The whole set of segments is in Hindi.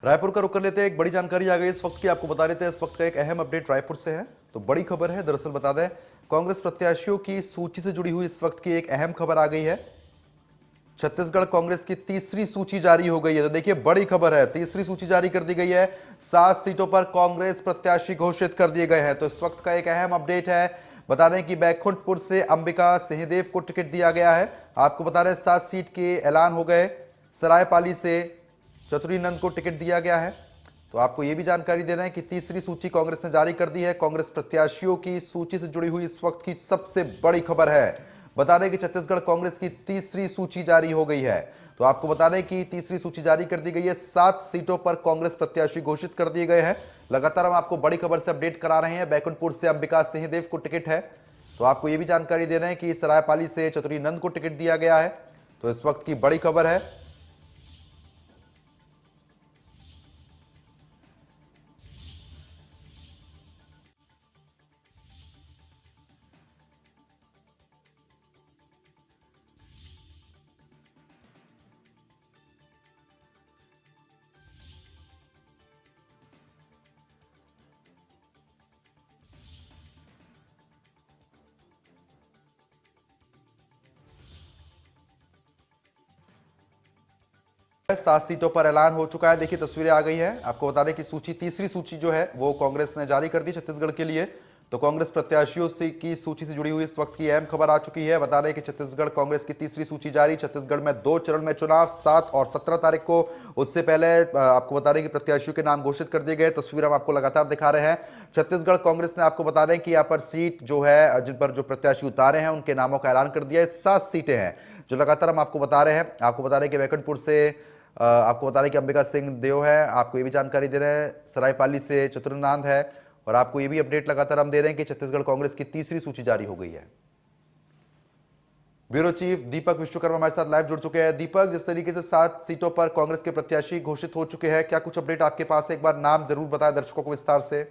रायपुर का रुख कर लेते हैं। एक बड़ी जानकारी आ गई इस वक्त की, आपको बता देते हैं। इस वक्त का एक अहम अपडेट रायपुर से है, तो बड़ी खबर है। दरअसल बता दें, कांग्रेस प्रत्याशियों की सूची से जुड़ी हुई इस वक्त की एक अहम खबर आ गई है। छत्तीसगढ़ कांग्रेस की तीसरी सूची जारी हो गई है। तो देखिए, बड़ी खबर है, तीसरी सूची जारी कर दी गई है। 7 सीटों पर कांग्रेस प्रत्याशी घोषित कर दिए गए हैं। तो इस वक्त का एक अहम अपडेट है। बता दें कि बैकुंठपुर से अंबिका सिंहदेव को टिकट दिया गया है। आपको बता रहे 7 सीट के ऐलान हो गए। सरायपाली से चतुरी नंद को टिकट दिया गया है। तो आपको यह भी जानकारी दे रहे हैं कि तीसरी सूची कांग्रेस ने जारी कर दी है। कांग्रेस प्रत्याशियों की सूची से जुड़ी हुई इस वक्त की सबसे बड़ी खबर है। बता दें कि छत्तीसगढ़ कांग्रेस की तीसरी सूची जारी हो गई है। तो आपको बता दें कि तीसरी सूची जारी कर दी गई है। 7 सीटों पर कांग्रेस प्रत्याशी घोषित कर दिए गए हैं। लगातार हम आपको बड़ी खबर से अपडेट करा रहे हैं। बैकुंठपुर से अंबिका सिंहदेव को टिकट है। तो आपको यह भी जानकारी दे रहे हैं कि सरायपाली से चतुरी नंद को टिकट दिया गया है। तो इस वक्त की बड़ी खबर है। सात सीटों पर ऐलान हो चुका है। देखिए, तस्वीरें आ गई हैं। आपको बता दें कि सूची, तीसरी सूची जो है वो कांग्रेस ने जारी कर दी छत्तीसगढ़ के लिए। तो कांग्रेस प्रत्याशियों से की सूची से जुड़ी हुई इस वक्त की अहम खबर आ चुकी है। बता दें कि छत्तीसगढ़ कांग्रेस की तीसरी सूची जारी। छत्तीसगढ़ में 2 चरण में चुनाव, 7 और 17 तारीख को। उससे पहले आपको बता दें कि प्रत्याशियों के नाम घोषित कर दिए गए। तस्वीर हम आपको लगातार दिखा रहे हैं। छत्तीसगढ़ कांग्रेस ने, आपको बता दें कि यहाँ पर सीट जो है, जिन पर जो प्रत्याशी उतारे हैं उनके नामों का ऐलान कर दिया है। 7 सीटें हैं जो लगातार हम आपको बता रहे हैं। आपको बता दें कि बैकुंठपुर से आपको बता रहे कि अंबिका सिंह देव है। आपको ये भी जानकारी दे रहे हैं सरायपाली से चतुर्नाथ है। और आपको ये भी अपडेट लगातार हम दे रहे हैं कि छत्तीसगढ़ कांग्रेस की तीसरी सूची जारी हो गई है। ब्यूरो चीफ दीपक विश्वकर्मा हमारे साथ लाइव जुड़ चुके हैं। दीपक, जिस तरीके से 7 सीटों पर कांग्रेस के प्रत्याशी घोषित हो चुके हैं, क्या कुछ अपडेट आपके पास है? एक बार नाम जरूर बताएं दर्शकों को विस्तार से।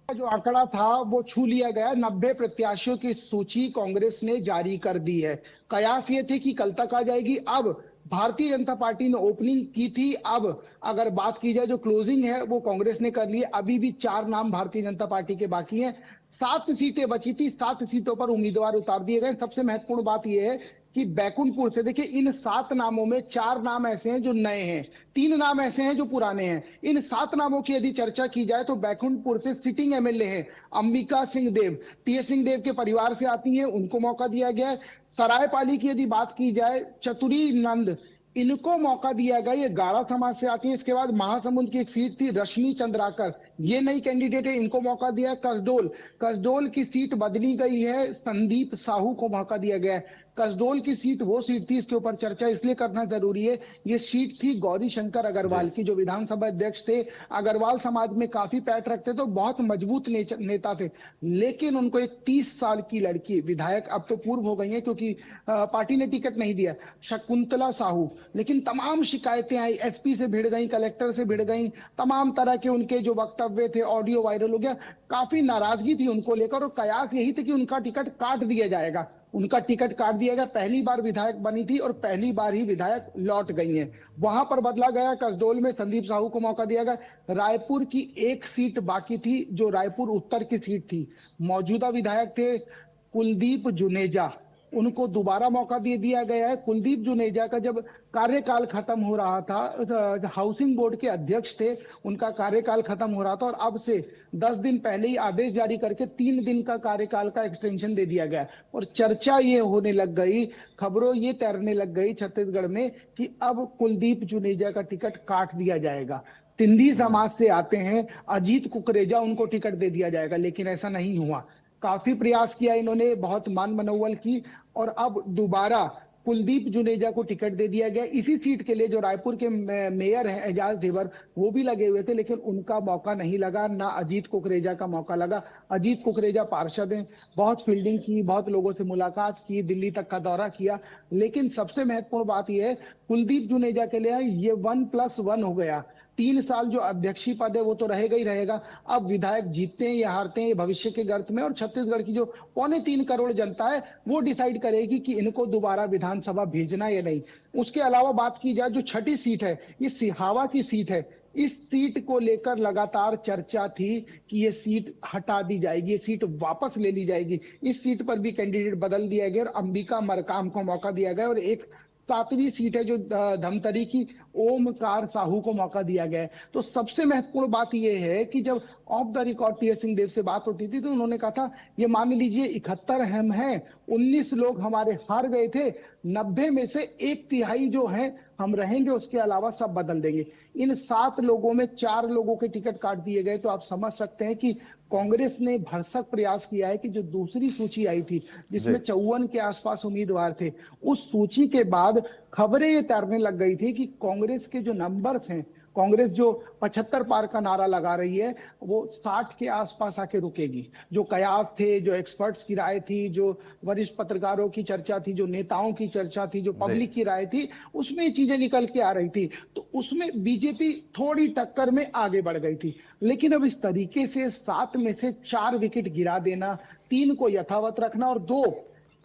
जो आंकड़ा था वो छू लिया गया। 90 प्रत्याशियों की सूची कांग्रेस ने जारी कर दी है। कयास ये थे कि कल तक आ जाएगी। अब भारतीय जनता पार्टी ने ओपनिंग की थी। अब अगर बात की जाए, जो क्लोजिंग है वो कांग्रेस ने कर ली है। अभी भी 4 नाम भारतीय जनता पार्टी के बाकी हैं। 7 सीटें बची थी। 7 सीटों पर उम्मीदवार उतार दिए गए। सबसे महत्वपूर्ण बात यह है कि बैकुंठपुर से, देखिए, इन 7 नामों में 4 नाम ऐसे हैं जो नए हैं, 3 नाम ऐसे हैं जो पुराने हैं। इन 7 नामों की यदि चर्चा की जाए तो बैकुंठपुर से सिटिंग एमएलए हैं अंबिका सिंह देव, टीएस सिंह देव के परिवार से आती हैं, उनको मौका दिया गया है। सरायपाली की यदि बात की जाए, चतुरी नंद, इनको मौका दिया गया। ये गाड़ा समाज से आती है। इसके बाद महासमुंद की एक सीट थी, रश्मि चंद्राकर, ये नई कैंडिडेट है, इनको मौका दिया। कसडोल, कसडोल की सीट बदली गई है, संदीप साहू को मौका दिया गया है। कसडोल की सीट वो सीट थी, इसके ऊपर चर्चा इसलिए करना जरूरी है, ये सीट थी गौरी शंकर जी। अग्रवाल की, जो विधानसभा अध्यक्ष थे। अग्रवाल समाज में काफी पैठ रखते थे, बहुत मजबूत नेता थे। लेकिन उनको एक 30 साल की लड़की, विधायक अब तो पूर्व हो गई है क्योंकि पार्टी ने टिकट नहीं दिया, शकुंतला साहू, लेकिन तमाम शिकायतें आई, एसपी से भिड़ गई, कलेक्टर से भिड़ गई। तमाम तरह के उनके जो वक्तव्य थे, ऑडियो वायरल हो गया। काफी नाराजगी थी उनको लेकर, और कयास यही थे कि उनका टिकट काट दिया जाएगा। उनका टिकट काट दिया गया। पहली बार विधायक बनी थी और पहली बार ही विधायक लौट गई हैं। वहां पर बदला गया। कसडोल में संदीप साहू को मौका दिया गया। रायपुर की एक सीट बाकी थी, जो रायपुर उत्तर की सीट थी। मौजूदा विधायक थे कुलदीप जुनेजा, उनको दोबारा मौका दे दिया गया है। कुलदीप जुनेजा का जब कार्यकाल खत्म हो रहा था, हाउसिंग बोर्ड के अध्यक्ष थे, उनका कार्यकाल खत्म हो रहा था, और अब से 10 दिन पहले ही आदेश जारी करके 3 दिन का कार्यकाल का एक्सटेंशन दे दिया गया। और चर्चा ये होने लग गई, खबरों ये तैरने लग गई छत्तीसगढ़ में कि अब कुलदीप जुनेजा का टिकट काट दिया जाएगा। सिंधी समाज से आते हैं, अजीत कुकरेजा, उनको टिकट दे दिया जाएगा, लेकिन ऐसा नहीं हुआ। काफी प्रयास किया इन्होंने, बहुत मान मनौवल की, और अब दोबारा कुलदीप जुनेजा को टिकट दे दिया गया। इसी सीट के लिए जो रायपुर के मेयर हैं एजाज ढेबर, वो भी लगे हुए थे, लेकिन उनका मौका नहीं लगा, ना अजीत कुकरेजा का मौका लगा। अजीत कुकरेजा पार्षद हैं, बहुत फील्डिंग की, बहुत लोगों से मुलाकात की, दिल्ली तक का दौरा किया। लेकिन सबसे महत्वपूर्ण बात यह है, कुलदीप जुनेजा के लिए ये 1+1 हो गया। 3 साल जो अध्यक्षीय पद है वो तो रहेगा ही रहेगा। अब विधायक जीतते हैं या हारते हैं ये भविष्य के गर्त में, और छत्तीसगढ़ की जो 3.25 करोड़ जनता है वो डिसाइड करेगी कि इनको दोबारा विधानसभा भेजना या नहीं। उसके अलावा बात की जाए जो छठी सीट है, ये सिहावा की सीट है। इस सीट को लेकर लगातार चर्चा थी कि ये सीट हटा दी जाएगी, ये सीट वापस ले ली जाएगी। इस सीट पर भी कैंडिडेट बदल दिया गया और अंबिका मरकाम को मौका दिया गया, और एक 7वीं सीट है जो धमतरी की, ओमकार साहू को मौका दिया गया है। तो सबसे महत्वपूर्ण बात यह है कि जब off the record TS Singh Deo से बात होती थी तो उन्होंने कहा था ये मान लीजिए 71 हम हैं, 19 लोग हमारे हार गए थे, 90 में से 1/3 जो है हम रहेंगे, उसके अलावा सब बदल देंगे। इन 7 लोगों में 4 लोगों के टिकट काट दिए गए। तो आप समझ सकते हैं कि कांग्रेस ने भरसक प्रयास किया है कि जो दूसरी सूची आई थी जिसमें 54 के आसपास उम्मीदवार थे, उस सूची के बाद खबरें ये तैरने लग गई थी कि कांग्रेस के जो नंबर्स हैं, कांग्रेस जो 75 पार का नारा लगा रही है वो 60 के आसपास आके रुकेगी। जो कयास थे, जो एक्सपर्ट्स की राय थी, जो वरिष्ठ पत्रकारों की चर्चा थी, जो नेताओं की चर्चा थी, जो पब्लिक की राय थी, उसमें ये चीजें निकल के आ रही थी। तो उसमें बीजेपी थोड़ी टक्कर में आगे बढ़ गई थी। लेकिन अब इस तरीके से 7 में से 4 विकेट गिरा देना, 3 को यथावत रखना, और 2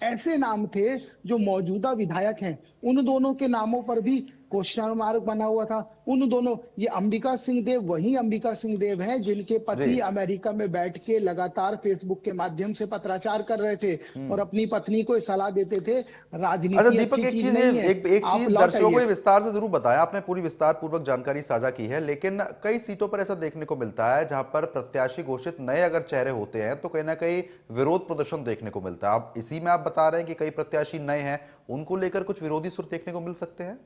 ऐसे नाम थे जो मौजूदा विधायक हैं, उन दोनों के नामों पर भी क्वेश्चन मार्क बना हुआ था। उन दोनों, ये अंबिका सिंह देव वही अंबिका सिंह देव हैं जिनके पति अमेरिका में बैठ के लगातार फेसबुक के माध्यम से पत्राचार कर रहे थे और अपनी पत्नी को सलाह देते थे अच्छा राजनीति दीपक, अच्छी एक चीज चीज नहीं है, एक आप चीज लौट दर्शकों को आइए। ये विस्तार से जरूर बताया आपने, पूरी विस्तार पूर्वक जानकारी साझा की है, लेकिन कई सीटों पर ऐसा देखने को मिलता है जहां पर प्रत्याशी घोषित नए अगर चेहरे होते हैं तो कहीं ना कहीं विरोध प्रदर्शन देखने को मिलता है। आप इसी में आप बता रहे हैं कि कई प्रत्याशी नए हैं, उनको लेकर कुछ विरोधी सुर देखने को मिल सकते हैं?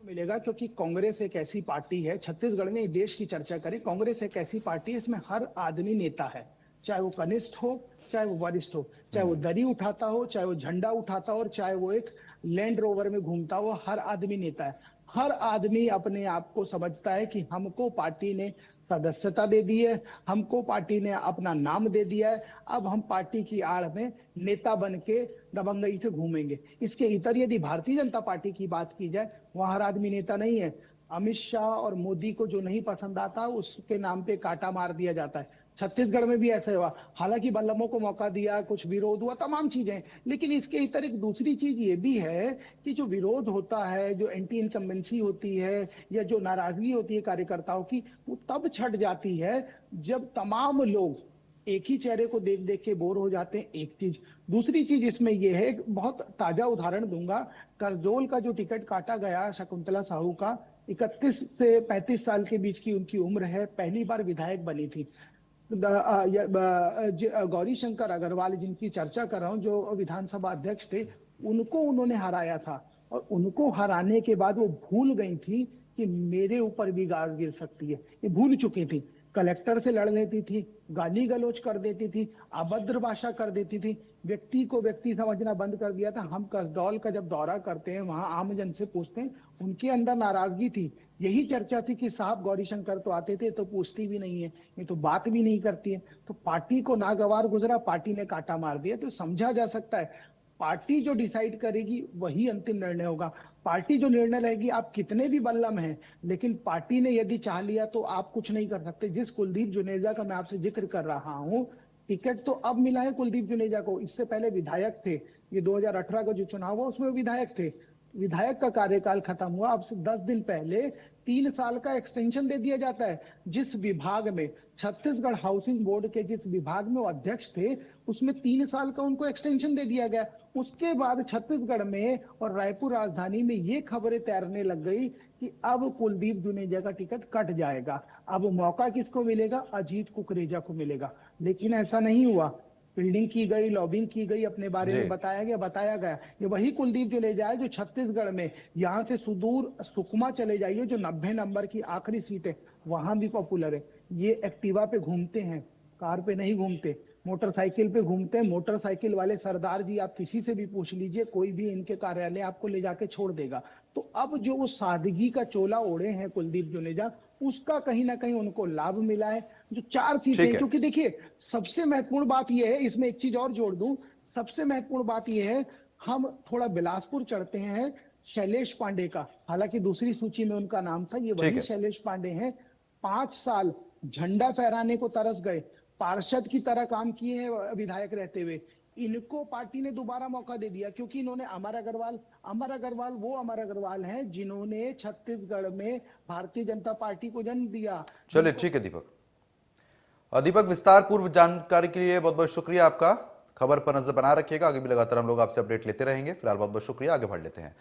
मिलेगा, क्योंकि कांग्रेस एक ऐसी पार्टी है, छत्तीसगढ़ में देश की चर्चा करें, कांग्रेस एक ऐसी पार्टी है इसमें हर आदमी नेता है, चाहे वो कनिष्ठ हो, चाहे वो वरिष्ठ हो, चाहे वो दरी उठाता हो, चाहे वो झंडा उठाता हो, और चाहे वो एक लैंड रोवर में घूमता हो, हर आदमी नेता है। हर आदमी अपने आप को समझता है कि हमको पार्टी ने सदस्यता दे दी है, हमको पार्टी ने अपना नाम दे दिया है, अब हम पार्टी की आड़ में नेता बन के दबंगई से घूमेंगे। इसके इतर यदि भारतीय जनता पार्टी की बात की जाए, वहां हर आदमी नेता नहीं है। अमित शाह और मोदी को जो नहीं पसंद आता उसके नाम पे कांटा मार दिया जाता है। छत्तीसगढ़ में भी ऐसा हुआ, हालांकि बल्लभों को मौका दिया, कुछ विरोध हुआ, तमाम चीजें। लेकिन इसके इतर एक दूसरी चीज ये भी है कि जो विरोध होता है, जो एंटी इनकम्बेंसी होती है, या जो नाराजगी होती है कार्यकर्ताओं की, वो तब छट जाती है जब तमाम लोग एक ही चेहरे को देख देख के बोर हो जाते हैं। एक चीज, दूसरी चीज इसमें यह है, बहुत ताजा उदाहरण दूंगा, करजोल का जो टिकट काटा गया शकुंतला साहू का, 31 से 35 साल के बीच की उनकी उम्र है, पहली बार विधायक बनी थी। गौरी शंकर अग्रवाल जिनकी चर्चा कर रहा हूं, जो विधानसभा अध्यक्ष थे, उनको उन्होंने हराया था, और उनको हराने के बाद वो भूल गई थी कि मेरे ऊपर भी गाज गिर सकती है, ये भूल चुकी थी। कलेक्टर से लड़ लेती थी, गाली गलौज कर देती थी, अभद्र भाषा कर देती थी, व्यक्ति को व्यक्ति समझना बंद कर दिया था। हम कसडौल का जब दौरा करते हैं, वहां आम जन से पूछते हैं, उनके अंदर नाराजगी थी। यही चर्चा थी कि साहब गौरी शंकर तो आते थे तो पूछती भी नहीं है, ये तो बात भी नहीं करती है। तो पार्टी को नागवार गुजरा, पार्टी ने काटा मार दिया। तो समझा जा सकता है पार्टी जो डिसाइड करेगी वही अंतिम निर्णय होगा। पार्टी जो निर्णय लेगी, आप कितने भी बल्लम हैं, लेकिन पार्टी ने यदि चाह लिया तो आप कुछ नहीं कर सकते। जिस कुलदीप जुनेजा का मैं आपसे जिक्र कर रहा हूं, टिकट तो अब मिला है कुलदीप जुनेजा को, इससे पहले विधायक थे। ये 2018 का जो चुनाव हुआ उसमें विधायक थे, विधायक का कार्यकाल खत्म हुआ, अब से 10 दिन पहले 3 साल का एक्सटेंशन दे दिया जाता है। जिस विभाग में, छत्तीसगढ़ हाउसिंग बोर्ड के जिस विभाग में वो अध्यक्ष थे, उसमें 3 साल का उनको एक्सटेंशन दे दिया गया। उसके बाद छत्तीसगढ़ में और रायपुर राजधानी में ये खबरें तैरने लग गई कि अब कुलदीप जुनेजा का टिकट कट जाएगा। अब मौका किसको मिलेगा? अजीत कुकरेजा को मिलेगा। लेकिन ऐसा नहीं हुआ, फील्डिंग की गई, लॉबिंग की गई, अपने बारे में बताया गया। ये वही कुलदीप जुनेजा है जो छत्तीसगढ़ में, यहाँ से सुदूर सुकमा चले जाइए, जो 90 नंबर की आखिरी सीट है, वहां भी पॉपुलर है। ये एक्टिवा पे घूमते हैं, कार पे नहीं घूमते, मोटरसाइकिल पे घूमते हैं। मोटरसाइकिल वाले सरदार जी, आप किसी से भी पूछ लीजिए, कोई भी इनके कार्यालय आपको ले जाके छोड़ देगा। तो अब जो वो सादगी का चोला ओढ़े हैं कुलदीप जुनेजा, उसका कहीं ना कहीं उनको लाभ मिला है। जो 4 सीटें, क्योंकि देखिए सबसे महत्वपूर्ण बात यह है, इसमें एक चीज और जोड़ दूं, सबसे महत्वपूर्ण बात यह है, हम थोड़ा बिलासपुर चढ़ते हैं शैलेश पांडे का, हालांकि दूसरी सूची में उनका नाम था, ये ठीक वही है। शैलेश पांडे हैं। 5 साल झंडा फहराने को तरस गए, पार्षद की तरह काम किए हैं विधायक रहते हुए। इनको पार्टी ने दोबारा मौका दे दिया क्योंकि इन्होंने अमर अग्रवाल वो अमर अग्रवाल हैं जिन्होंने छत्तीसगढ़ में भारतीय जनता पार्टी को जन्म दिया। चलिए ठीक है दीपक। दीपक, विस्तार पूर्व जानकारी के लिए बहुत बहुत शुक्रिया आपका। खबर पर नजर बना रखिएगा, आगे भी लगातार हम लोग आपसे अपडेट लेते रहेंगे। फिलहाल बहुत बहुत शुक्रिया, आगे बढ़ लेते हैं।